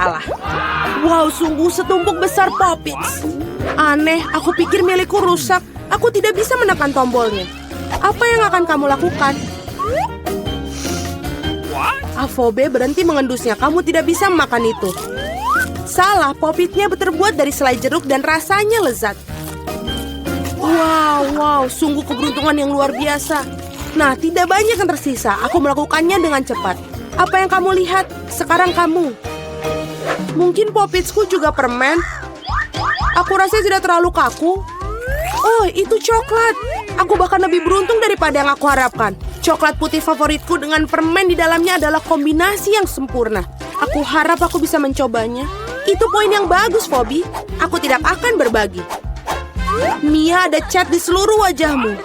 salah. Wow, sungguh setumpuk besar Poppits. Aneh, aku pikir milikku rusak. Aku tidak bisa menekan tombolnya. Apa yang akan kamu lakukan? Avobe berhenti mengendusnya. Kamu tidak bisa memakan itu. Salah, Poppitsnya terbuat dari selai jeruk dan rasanya lezat. Wow, sungguh keberuntungan yang luar biasa. Nah, tidak banyak yang tersisa. Aku melakukannya dengan cepat. Apa yang kamu lihat? Sekarang kamu. Mungkin Poppitsku juga permen. Aku rasa tidak terlalu kaku. Oh, itu coklat. Aku bahkan lebih beruntung daripada yang aku harapkan. Coklat putih favoritku dengan permen di dalamnya adalah kombinasi yang sempurna. Aku harap aku bisa mencobanya. Itu poin yang bagus, Phoebe. Aku tidak akan berbagi. Mia, ada cat di seluruh wajahmu.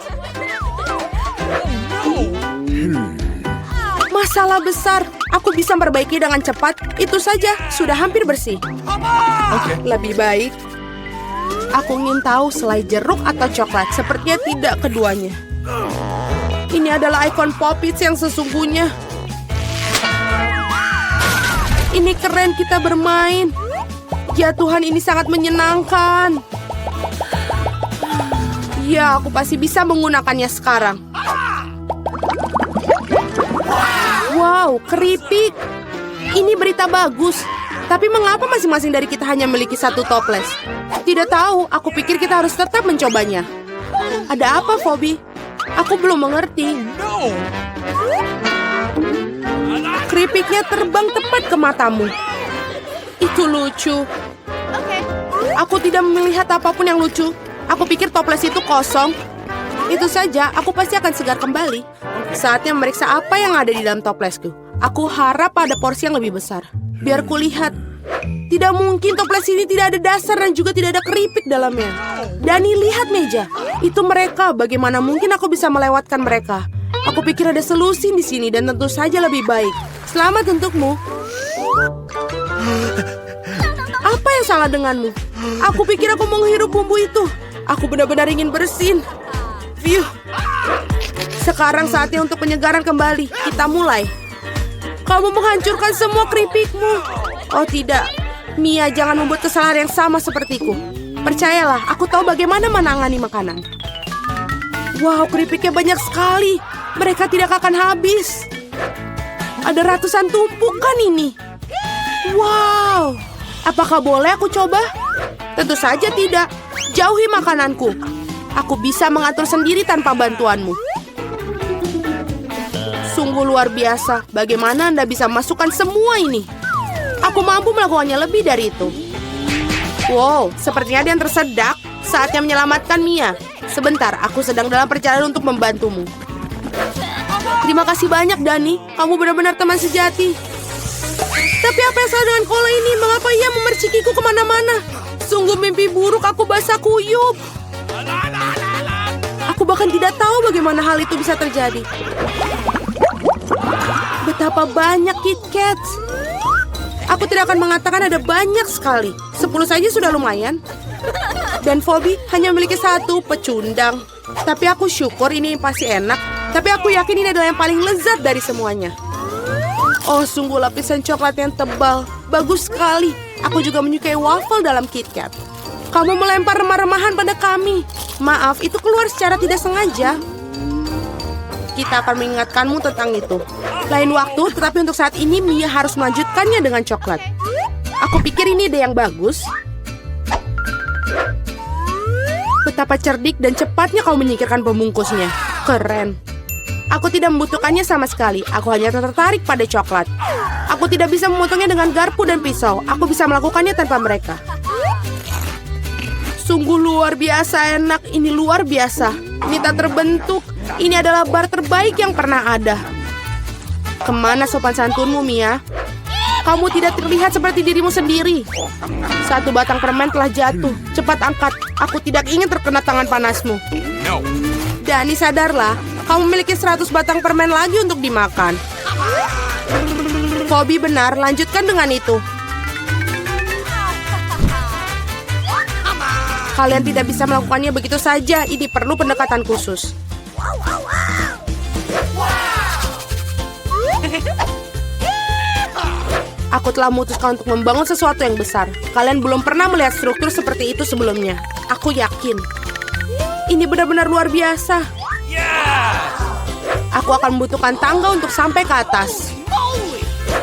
Masalah besar. Aku bisa memperbaiki dengan cepat. Itu saja, sudah hampir bersih. Lebih baik. Aku ingin tahu selai jeruk atau coklat. Sepertinya tidak keduanya. Ini adalah ikon Poppits yang sesungguhnya. Ini keren kita bermain. Ya Tuhan, ini sangat menyenangkan. Ya, aku pasti bisa menggunakannya sekarang. Wow, keripik. Ini berita bagus. Tapi mengapa masing-masing dari kita hanya memiliki satu toples? Tidak tahu, aku pikir kita harus tetap mencobanya. Ada apa, Phoebe? Aku belum mengerti. Keripiknya terbang tepat ke matamu. Itu lucu. Aku tidak melihat apapun yang lucu. Aku pikir toples itu kosong. Itu saja, aku pasti akan segar kembali. Saatnya memeriksa apa yang ada di dalam toplesku. Aku harap ada porsi yang lebih besar. Biar kulihat. Tidak mungkin toples ini tidak ada dasar dan juga tidak ada keripik dalamnya. Dani, lihat meja. Itu mereka. Bagaimana mungkin aku bisa melewatkan mereka? Aku pikir ada solusi di sini dan tentu saja lebih baik. Selamat untukmu. Apa yang salah denganmu? Aku pikir aku menghirup bumbu itu. Aku benar-benar ingin bersin. Phew. Sekarang saatnya untuk penyegaran kembali. Kita mulai. Kamu menghancurkan semua keripikmu. Oh tidak. Mia, jangan membuat kesalahan yang sama sepertiku. Percayalah, aku tahu bagaimana menangani makanan. Wow, keripiknya banyak sekali. Mereka tidak akan habis. Ada ratusan tumpukan ini. Wow. Apakah boleh aku coba? Tentu saja tidak. Jauhi makananku. Aku bisa mengatur sendiri tanpa bantuanmu. Sungguh luar biasa. Bagaimana Anda bisa masukkan semua ini? Aku mampu melakukannya lebih dari itu. Wow, sepertinya ada yang tersedak. Saatnya menyelamatkan Mia. Sebentar, aku sedang dalam perjalanan untuk membantumu. Terima kasih banyak, Dani. Kamu benar-benar teman sejati. Tapi apa yang salah dengan Kola ini? Mengapa ia memercikiku kemana-mana? Sungguh mimpi buruk, aku basah kuyup. Aku bahkan tidak tahu bagaimana hal itu bisa terjadi. Betapa banyak KitKats. Aku tidak akan mengatakan ada banyak sekali. 10 saja sudah lumayan. Dan Phoebe hanya memiliki satu pecundang. Tapi aku syukur ini pasti enak. Tapi aku yakin ini adalah yang paling lezat dari semuanya. Oh, sungguh lapisan coklat yang tebal. Bagus sekali. Aku juga menyukai waffle dalam KitKat. Kamu melempar remah-remahan pada kami. Maaf, itu keluar secara tidak sengaja. Kita akan mengingatkanmu tentang itu. Lain waktu, tetapi untuk saat ini Mia harus melanjutkannya dengan coklat. Aku pikir ini ide yang bagus. Betapa cerdik dan cepatnya kau menyingkirkan pembungkusnya. Keren. Aku tidak membutuhkannya sama sekali. Aku hanya tertarik pada coklat. Aku tidak bisa memotongnya dengan garpu dan pisau. Aku bisa melakukannya tanpa mereka. Sungguh luar biasa enak. Ini luar biasa. Ini tak terbentuk. Ini adalah bar terbaik yang pernah ada. Kemana sopan santunmu, Mia? Kamu tidak terlihat seperti dirimu sendiri. Satu batang permen telah jatuh. Cepat angkat. Aku tidak ingin terkena tangan panasmu. Dani, sadarlah. Kamu memiliki 100 batang permen lagi untuk dimakan. Phoebe benar, lanjutkan dengan itu. Kalian tidak bisa melakukannya begitu saja. Ini perlu pendekatan khusus. Aku telah memutuskan untuk membangun sesuatu yang besar. Kalian belum pernah melihat struktur seperti itu sebelumnya. Aku yakin. Ini benar-benar luar biasa. Aku akan membutuhkan tangga untuk sampai ke atas.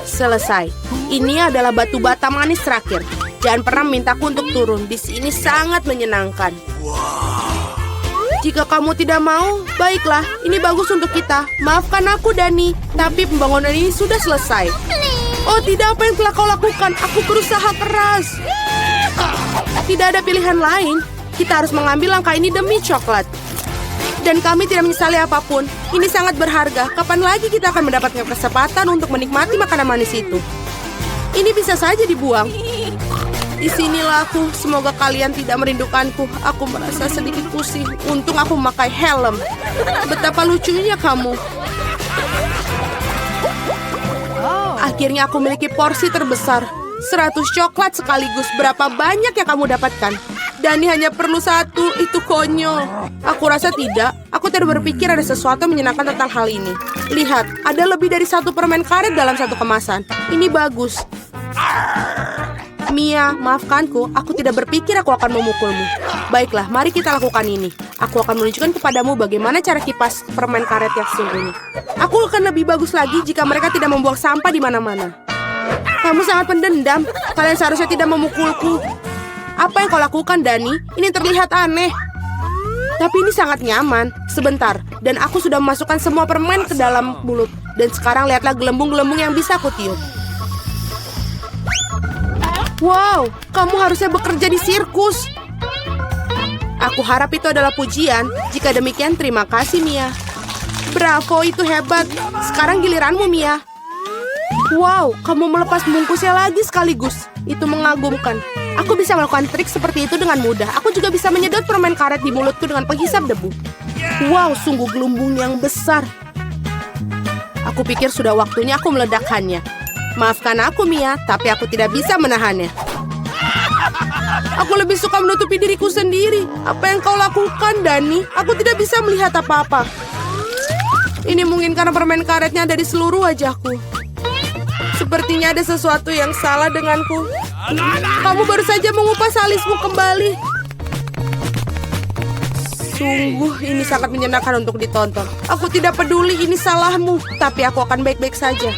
Selesai. Ini adalah batu bata manis terakhir. Jangan pernah memintaku untuk turun. Di sini sangat menyenangkan. Jika kamu tidak mau, baiklah. Ini bagus untuk kita. Maafkan aku, Dani. Tapi pembangunan ini sudah selesai. Oh tidak, apa yang telah kau lakukan? Aku berusaha keras. Tidak ada pilihan lain. Kita harus mengambil langkah ini demi coklat. Dan kami tidak menyesali apapun. Ini sangat berharga. Kapan lagi kita akan mendapatkan kesempatan untuk menikmati makanan manis itu? Ini bisa saja dibuang. Disinilah aku. Semoga kalian tidak merindukanku. Aku merasa sedikit pusing. Untung aku memakai helm. Betapa lucunya kamu. Akhirnya aku memiliki porsi terbesar. 100 coklat sekaligus. Berapa banyak yang kamu dapatkan? Dani hanya perlu 1. Itu konyol. Aku rasa tidak. Aku tidak berpikir ada sesuatu yang menyenangkan tentang hal ini. Lihat, ada lebih dari 1 permen karet dalam 1 kemasan. Ini bagus. Mia, maafkanku. Aku tidak berpikir aku akan memukulmu. Baiklah, mari kita lakukan ini. Aku akan menunjukkan kepadamu bagaimana cara kipas permen karet yang sesungguhnya. Aku akan lebih bagus lagi jika mereka tidak membuang sampah di mana-mana. Kamu sangat pendendam. Kalian seharusnya tidak memukulku. Apa yang kau lakukan, Dani? Ini terlihat aneh. Tapi ini sangat nyaman. Sebentar, dan aku sudah memasukkan semua permen ke dalam mulut. Dan sekarang lihatlah gelembung-gelembung yang bisa aku tiup. Wow, kamu harusnya bekerja di sirkus. Aku harap itu adalah pujian. Jika demikian, terima kasih, Mia. Bravo, itu hebat. Sekarang giliranmu, Mia. Wow, kamu melepas bungkusnya lagi sekaligus. Itu mengagumkan. Aku bisa melakukan trik seperti itu dengan mudah. Aku juga bisa menyedot permen karet di mulutku dengan penghisap debu. Wow, sungguh gelembung yang besar. Aku pikir sudah waktunya aku meledakkannya. Maafkan aku, Mia, tapi aku tidak bisa menahannya. Aku lebih suka menutupi diriku sendiri. Apa yang kau lakukan, Dani? Aku tidak bisa melihat apa-apa. Ini mungkin karena permen karetnya ada di seluruh wajahku. Sepertinya ada sesuatu yang salah denganku. Kamu baru saja mengupas alismu kembali. Sungguh, ini sangat menyenangkan untuk ditonton. Aku tidak peduli ini salahmu, tapi aku akan baik-baik saja.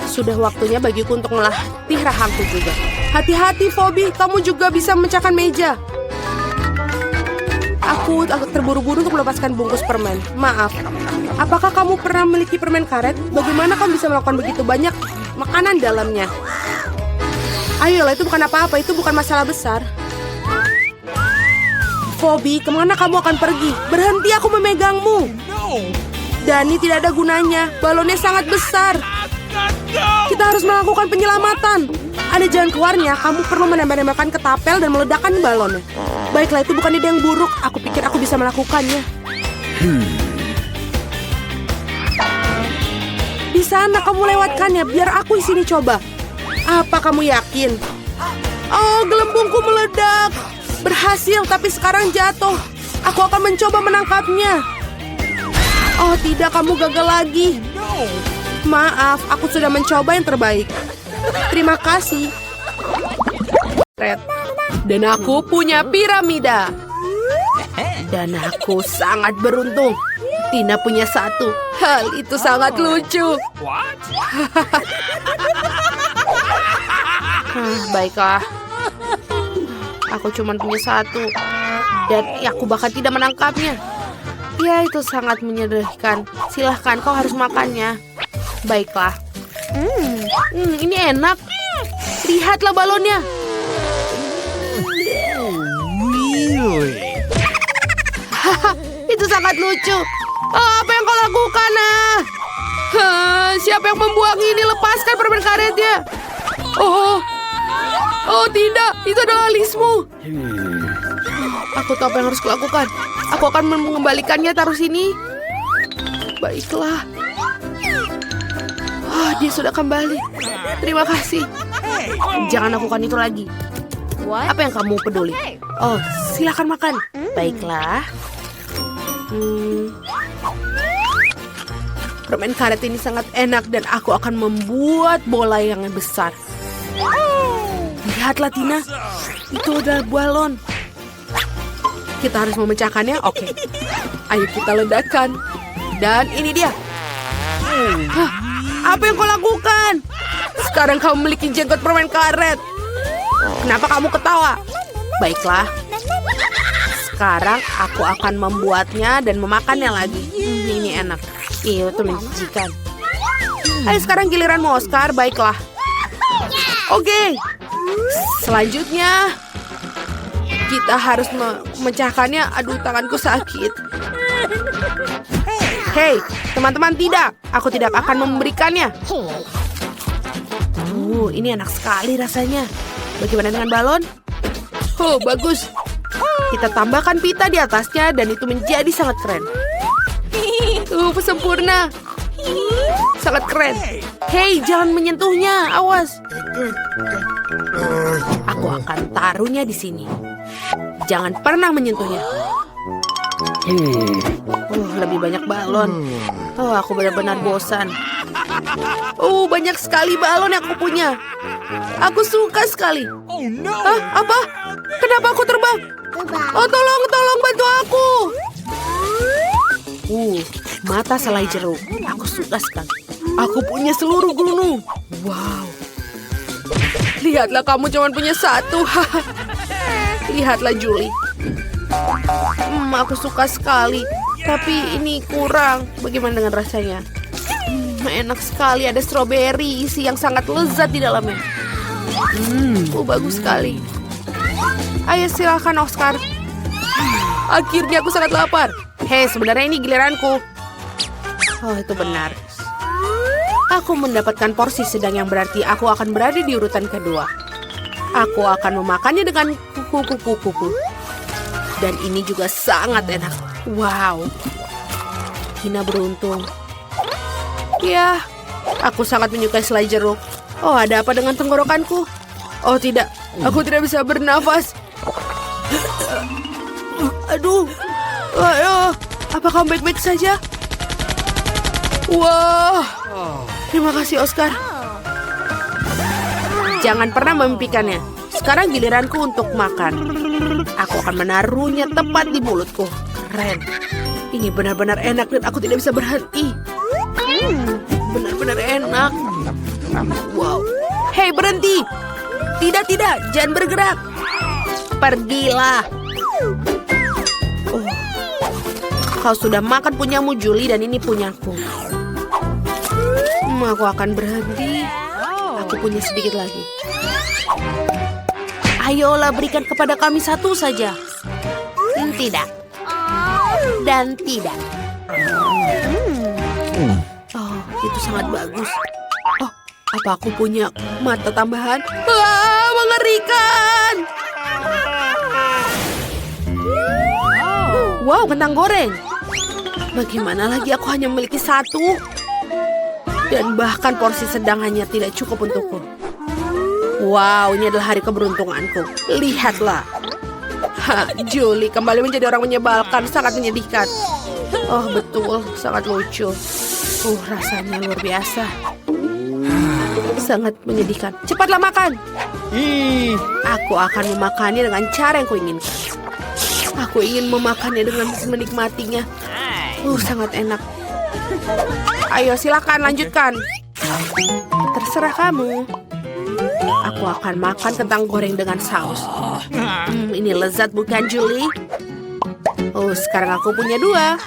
Sudah waktunya bagiku untuk melatih rahangku juga. Hati-hati, Phoebe. Kamu juga bisa memecahkan meja. Aku terburu-buru untuk melepaskan bungkus permen. Maaf. Apakah kamu pernah memiliki permen karet? Bagaimana kamu bisa melakukan begitu banyak makanan dalamnya? Ayolah, itu bukan apa-apa. Itu bukan masalah besar. Phoebe, kemana kamu akan pergi? Berhenti, aku memegangmu. Dani, tidak ada gunanya. Balonnya sangat besar. Kita harus melakukan penyelamatan. Ada jalan keluarnya. Kamu perlu menembak-nembakan ketapel dan meledakkan balonnya. Baiklah, itu bukan ide yang buruk. Aku pikir aku bisa melakukannya. Di sana kamu lewatkannya. Biar aku di sini coba. Apa kamu yakin? Oh, gelembungku meledak. Berhasil, tapi sekarang jatuh. Aku akan mencoba menangkapnya. Oh tidak, kamu gagal lagi. Maaf, aku sudah mencoba yang terbaik. Terima kasih. Dan aku punya piramida. Dan aku sangat beruntung. Tina punya 1. Hal itu sangat lucu. Baiklah. Aku cuma punya 1. Dan aku bahkan tidak menangkapnya. Ya, itu sangat menyedihkan. Silahkan, kau harus makannya. Baiklah. Ini enak. Lihatlah balonnya. Itu sangat lucu. Oh, apa yang kau lakukan? Siapa yang membuang ini? Lepaskan permen karetnya. Oh tidak, itu adalah alismu. Aku tahu apa yang harus kulakukan. Aku akan mengembalikannya, taruh sini. Baiklah. Dia sudah kembali. Terima kasih. Jangan lakukan itu lagi. Apa yang kamu peduli? Oh, silakan makan. Baiklah. Permen karet ini sangat enak dan aku akan membuat bola yang besar. Lihatlah Tina, itu adalah balon. Kita harus memecahkannya, oke. Ayo kita ledakan. Dan ini dia. Hah, apa yang kau lakukan? Sekarang kau memiliki jenggot permen karet. Kenapa kamu ketawa? Baiklah. Sekarang aku akan membuatnya dan memakannya lagi. Ini enak. Iya, itu menjijikan. Ayo sekarang giliranmu, Oscar. Baiklah. Oke. Selanjutnya, kita harus memecahkannya. Aduh, tanganku sakit. Hei, teman-teman, tidak. Aku tidak akan memberikannya. Ini enak sekali rasanya. Bagaimana dengan balon? Oh, bagus. Kita tambahkan pita di atasnya dan itu menjadi sangat keren. Sempurna. Sangat keren. Hei, jangan menyentuhnya. Awas. Aku akan taruhnya di sini. Jangan pernah menyentuhnya. Lebih banyak balon. Aku benar-benar bosan. Banyak sekali balon yang aku punya. Aku suka sekali. Apa? Kenapa aku terbang? Tolong bantu aku. Mata selai jeruk. Aku suka sekali. Aku punya seluruh gunung. Wow. Lihatlah, kamu cuma punya satu. Lihatlah, Julie. Aku suka sekali. Tapi ini kurang. Bagaimana dengan rasanya? Enak sekali. Ada stroberi isi yang sangat lezat di dalamnya. Bagus sekali. Ayo silakan, Oscar. Akhirnya aku sangat lapar. Hei, sebenarnya ini giliranku. Itu benar. Aku mendapatkan porsi sedang yang berarti aku akan berada di urutan kedua. Aku akan memakannya dengan kuku. Dan ini juga sangat enak. Wow. Tina beruntung. Ya, aku sangat menyukai selai jeruk. Ada apa dengan tenggorokanku? Tidak. Aku tidak bisa bernafas. Aduh. Apa kamu baik-baik saja? Wah. Terima kasih, Oscar. Jangan pernah memimpikannya. Sekarang giliranku untuk makan. Aku akan menaruhnya tepat di mulutku. Keren. Ini benar-benar enak dan aku tidak bisa berhenti. Benar-benar enak. Wow. Hei, berhenti. Tidak. Jangan bergerak. Pergilah. Kau sudah makan punyamu, Julie, dan ini punyaku. Aku akan berhenti. Aku punya sedikit lagi. Ayolah, berikan kepada kami satu saja. Tidak. Dan tidak. Itu sangat bagus. Apa aku punya mata tambahan? Mengerikan. Wow, kentang goreng. Bagaimana lagi aku hanya memiliki satu? Dan bahkan porsi sedang hanya tidak cukup untukku. Wow, ini adalah hari keberuntunganku. Lihatlah. Julie kembali menjadi orang menyebalkan, sangat menyedihkan. Betul, sangat lucu. Rasanya luar biasa. Sangat menyedihkan. Cepatlah makan. Aku akan memakannya dengan cara yang kuinginkan. Aku ingin memakannya dengan menikmatinya. Sangat enak. Ayo silakan lanjutkan. Terserah kamu. Aku akan makan kentang goreng dengan saus. Ini lezat bukan, Julie? Sekarang aku punya 2.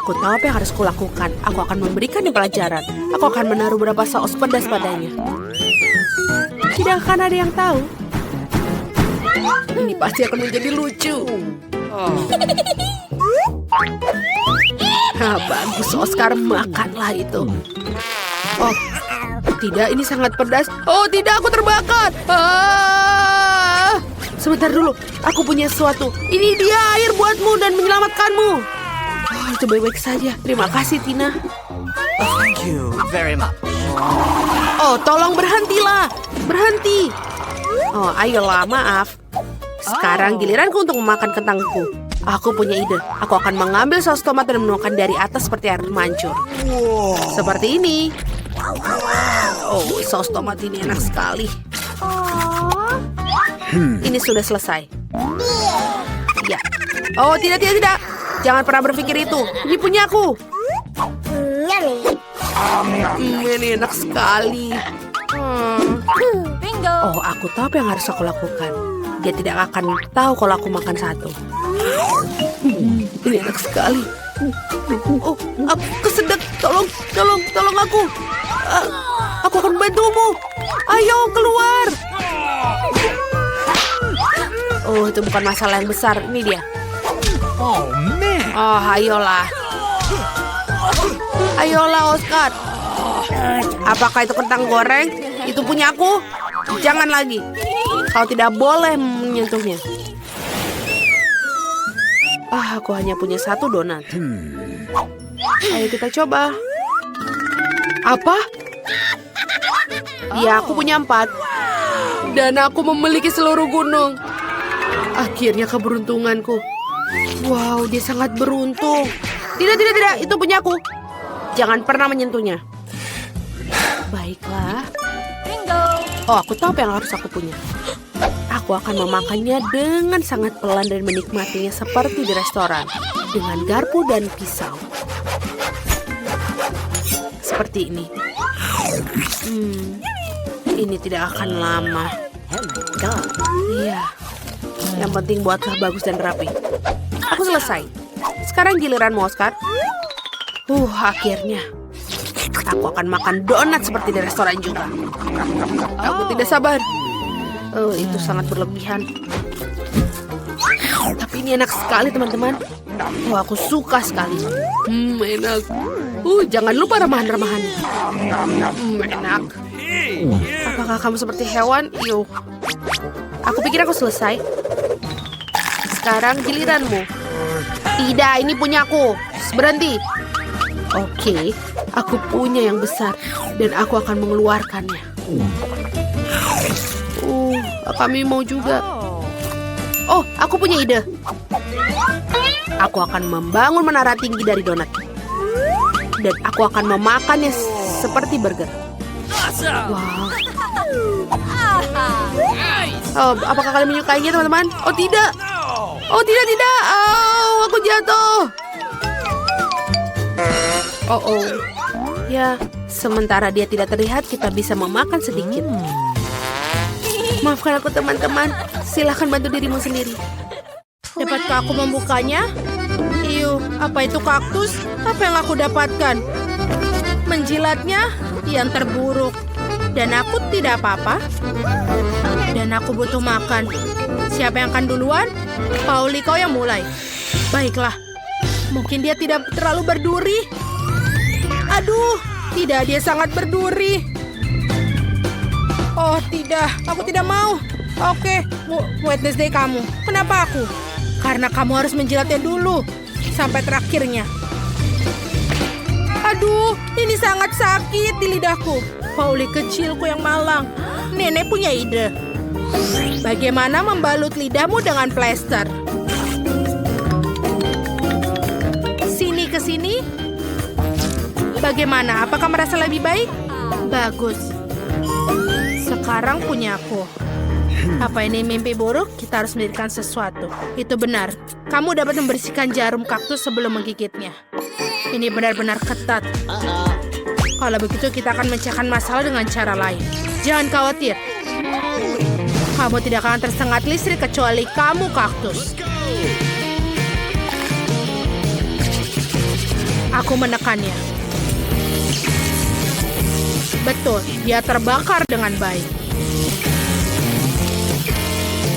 Aku tahu apa yang harus kulakukan. Aku akan memberikannya pelajaran. Aku akan menaruh beberapa saus pedas padanya. Tidak akan ada yang tahu. Ini pasti akan menjadi lucu. Bagus, Oscar, makanlah itu. Tidak, ini sangat pedas. Tidak, aku terbakar. Sebentar dulu, aku punya sesuatu. Ini dia air buatmu dan menyelamatkanmu. Itu baik-baik saja. Terima kasih, Tina. Thank you very much. Tolong berhentilah. Berhenti. Ayolah, maaf. Sekarang giliranku untuk memakan kentangku. Aku punya ide. Aku akan mengambil saus tomat dan menuangkan dari atas seperti air mancur. Seperti ini. Oh, saus tomat ini enak sekali. Ini sudah selesai. Ya. Oh, tidak. Jangan pernah berpikir itu. Ini punya aku. Ini enak sekali. Bingo. Oh, aku tahu apa yang harus aku lakukan. Dia tidak akan tahu kalau aku makan satu. Ini enak sekali. Oh, aku kesedek. Tolong aku. Aku akan membantumu. Ayo, keluar. Oh, itu bukan masalah yang besar. Ini dia. Oh, man. Oh, ayolah. Ayolah, Oscar. Apakah itu kentang goreng? Itu punya aku. Jangan lagi. Kau tidak boleh menyentuhnya. Aku hanya punya satu donat. Ayo kita coba. Apa? Ya, aku punya 4. Dan aku memiliki seluruh gunung. Akhirnya keberuntunganku. Wow, dia sangat beruntung. Tidak. Itu punya aku. Jangan pernah menyentuhnya. Baiklah. Bingo. Oh, aku tahu apa yang harus aku punya. Aku akan memakannya dengan sangat pelan dan menikmatinya seperti di restoran. Dengan garpu dan pisau. Seperti ini. Ini tidak akan lama. Iya. Yang penting buatlah bagus dan rapi. Aku selesai. Sekarang giliranmu, Oscar. Akhirnya. Aku akan makan donat seperti di restoran juga. Aku tidak sabar. Itu sangat berlebihan. Tapi ini enak sekali, teman-teman. Aku suka sekali. Enak. Jangan lupa remahan-remahan. Enak. Apakah kamu seperti hewan? Yuk. Aku pikir aku selesai. Sekarang giliranmu. Tidak, ini punya aku. Berhenti. Oke, aku punya yang besar. Dan aku akan mengeluarkannya. Kami mau juga. Oh, aku punya ide. Aku akan membangun menara tinggi dari donat. Dan aku akan memakannya seperti burger. Wow. Apakah kalian menyukainya, teman-teman? Oh, tidak. Oh, tidak. Aku jatuh. Oh. Ya, sementara dia tidak terlihat, kita bisa memakan sedikit. Maafkan aku, teman-teman. Silahkan bantu dirimu sendiri. Dapatkah aku membukanya? Apa itu kaktus? Apa yang aku dapatkan? Menjilatnya yang terburuk. Dan aku tidak apa-apa. Dan aku butuh makan. Siapa yang akan duluan? Pauli, kau yang mulai. Baiklah. Mungkin dia tidak terlalu berduri. Aduh, tidak, dia sangat berduri. Oh, tidak. Aku tidak mau. Oke, Wednesday kamu. Kenapa aku? Karena kamu harus menjilatnya dulu. Sampai terakhirnya. Aduh, ini sangat sakit di lidahku. Pauli kecilku yang malang. Nenek punya ide. Bagaimana membalut lidahmu dengan plester? Sini ke sini. Bagaimana? Apakah merasa lebih baik? Bagus. Sekarang punya aku. Apa ini mimpi buruk? Kita harus mendirikan sesuatu. Itu benar. Kamu dapat membersihkan jarum kaktus sebelum menggigitnya. Ini benar-benar ketat. Kalau begitu kita akan memecahkan masalah dengan cara lain. Jangan khawatir. Kamu tidak akan tersengat listrik kecuali kamu kaktus. Aku menekannya. Betul, dia terbakar dengan baik.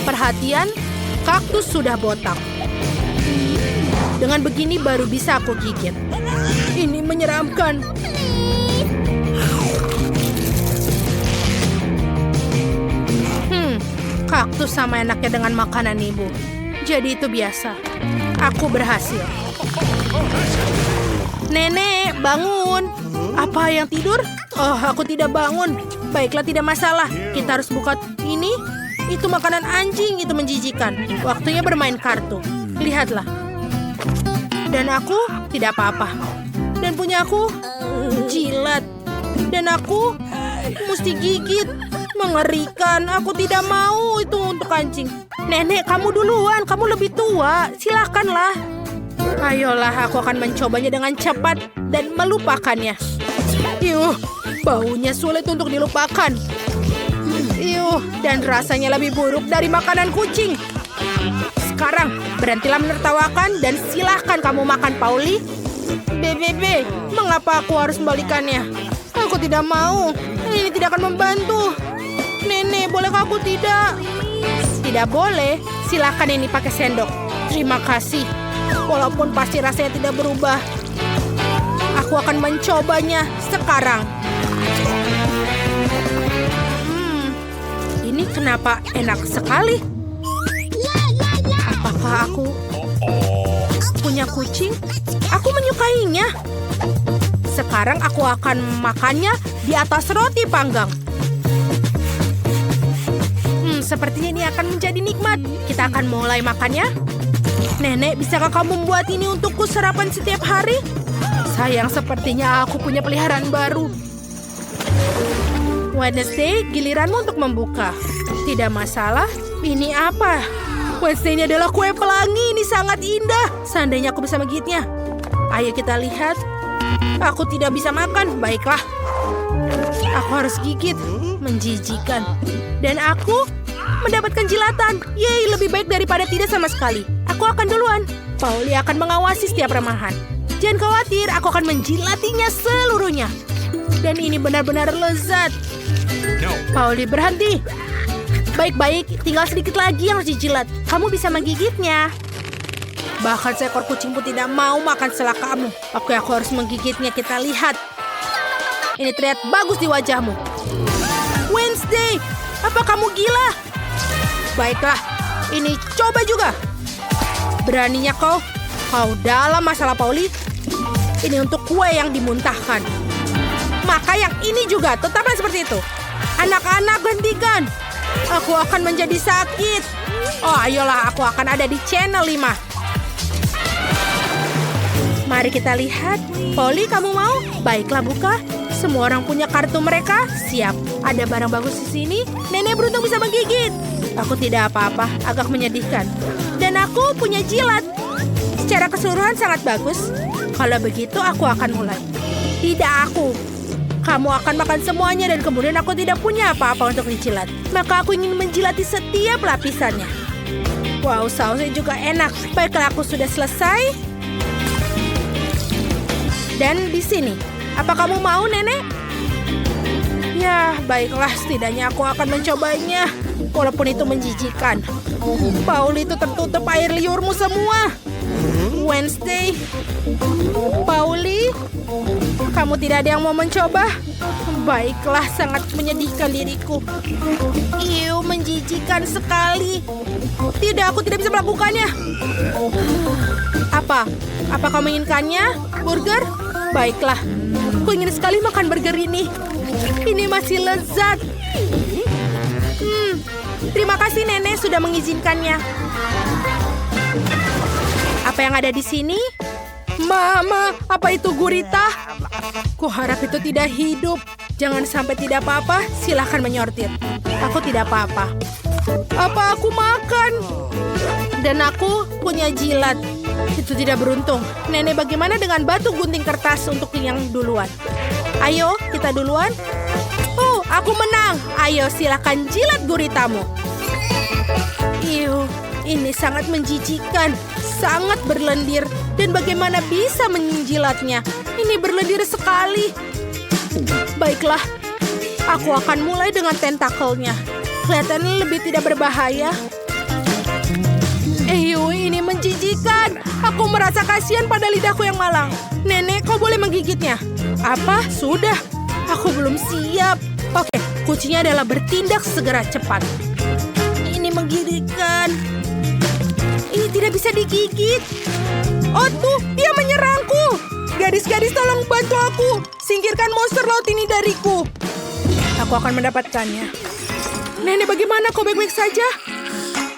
Perhatian, kaktus sudah botak. Dengan begini baru bisa aku gigit. Ini menyeramkan. Kaktus sama enaknya dengan makanan ibu. Jadi itu biasa. Aku berhasil. Nenek, bangun. Apa yang tidur? Oh, aku tidak bangun. Baiklah, tidak masalah. Kita harus buka ini. Itu makanan anjing, itu menjijikan. Waktunya bermain kartu. Lihatlah. Dan aku tidak apa-apa. Dan punya aku jilat. Dan aku mesti gigit. Mengerikan, aku tidak mau itu untuk anjing. Nenek, kamu duluan, kamu lebih tua. Silakanlah. Ayolah, aku akan mencobanya dengan cepat dan melupakannya. Yuh, baunya sulit untuk dilupakan. Yuh, dan rasanya lebih buruk dari makanan kucing. Sekarang, berhentilah menertawakan dan silahkan kamu makan, Pauli. BBB, mengapa aku harus membalikannya? Aku tidak mau. Ini tidak akan membantu. Nenek, bolehkah aku tidak? Tidak boleh. Silakan ini pakai sendok. Terima kasih. Walaupun pasti rasanya tidak berubah. Aku akan mencobanya sekarang. Ini kenapa enak sekali? Apakah aku punya kucing? Aku menyukainya. Sekarang aku akan makannya di atas roti panggang. Sepertinya ini akan menjadi nikmat. Kita akan mulai makannya. Nenek, bisakah kamu membuat ini untukku sarapan setiap hari? Sayang, sepertinya aku punya peliharaan baru. Wednesday, giliranmu untuk membuka. Tidak masalah. Ini apa? Wednesday ini adalah kue pelangi. Ini sangat indah. Seandainya aku bisa menggigitnya. Ayo kita lihat. Aku tidak bisa makan. Baiklah. Aku harus gigit. Menjijikan. Dan aku mendapatkan jilatan. Yeay, lebih baik daripada tidak sama sekali. Aku akan duluan. Pauli akan mengawasi setiap remahan. Jangan khawatir, aku akan menjilatinya seluruhnya. Dan ini benar-benar lezat. Pauli, berhenti. Baik-baik, tinggal sedikit lagi yang harus dijilat. Kamu bisa menggigitnya. Bahkan seekor kucing pun tidak mau makan setelah kamu. Oke, aku harus menggigitnya. Kita lihat. Ini terlihat bagus di wajahmu. Wednesday, apa kamu gila? Baiklah, ini coba juga. Beraninya kau dalam masalah, Pauli. Ini untuk kue yang dimuntahkan. Maka yang ini juga, tetaplah seperti itu. Anak-anak, hentikan. Aku akan menjadi sakit. Oh, ayolah, aku akan ada di channel 5. Mari kita lihat. Pauli, kamu mau? Baiklah, buka. Semua orang punya kartu mereka. Siap. Ada barang bagus di sini. Nenek beruntung bisa menggigit. Aku tidak apa-apa, agak menyedihkan. Dan aku punya jilat. Secara keseluruhan sangat bagus. Kalau begitu, aku akan mulai. Tidak aku. Kamu akan makan semuanya dan kemudian aku tidak punya apa-apa untuk dijilat. Maka aku ingin menjilati setiap lapisannya. Wow, sausnya juga enak. Baiklah, aku sudah selesai. Dan di sini. Apa kamu mau, Nenek? Ya, baiklah. Setidaknya aku akan mencobanya. Walaupun itu menjijikan. Pauli, itu tertutup air liurmu semua. Wednesday. Pauli, kamu tidak ada yang mau mencoba? Baiklah, sangat menyedihkan diriku. Iu, menjijikan sekali. Tidak, aku tidak bisa melakukannya. Apa? Apa kamu menginginkannya? Burger? Baiklah, aku ingin sekali makan burger ini. Ini masih lezat. Terima kasih, Nenek, sudah mengizinkannya. Apa yang ada di sini? Mama, apa itu gurita? Kuharap itu tidak hidup. Jangan sampai tidak apa-apa, silahkan menyortir. Aku tidak apa-apa. Apa aku makan? Dan aku punya jilat. Itu tidak beruntung. Nenek, bagaimana dengan batu gunting kertas untuk yang duluan? Ayo, kita duluan. Oh, aku menang. Ayo, silakan jilat guritamu. Iu, ini sangat menjijikan. Sangat berlendir. Dan bagaimana bisa menjilatnya? Ini berlendir sekali. Baiklah, aku akan mulai dengan tentakelnya. Kelihatannya lebih tidak berbahaya. Ini menjijikan. Aku merasa kasihan pada lidahku yang malang. Nenek, kau boleh menggigitnya. Apa? Sudah. Aku belum siap. Oke, kuncinya adalah bertindak segera cepat. Ini menggigitkan. Ini tidak bisa digigit. Oh tuh, dia menyerangku. Gadis-gadis, tolong bantu aku. Singkirkan monster laut ini dariku. Aku akan mendapatkannya. Nenek, bagaimana? Kau baik-baik saja?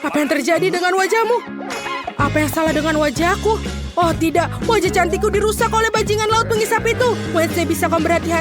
Apa yang terjadi dengan wajahmu? Apa yang salah dengan wajahku? Oh tidak, wajah cantikku dirusak oleh bajingan laut pengisap itu. Wednesday, bisa kau berhati-hati?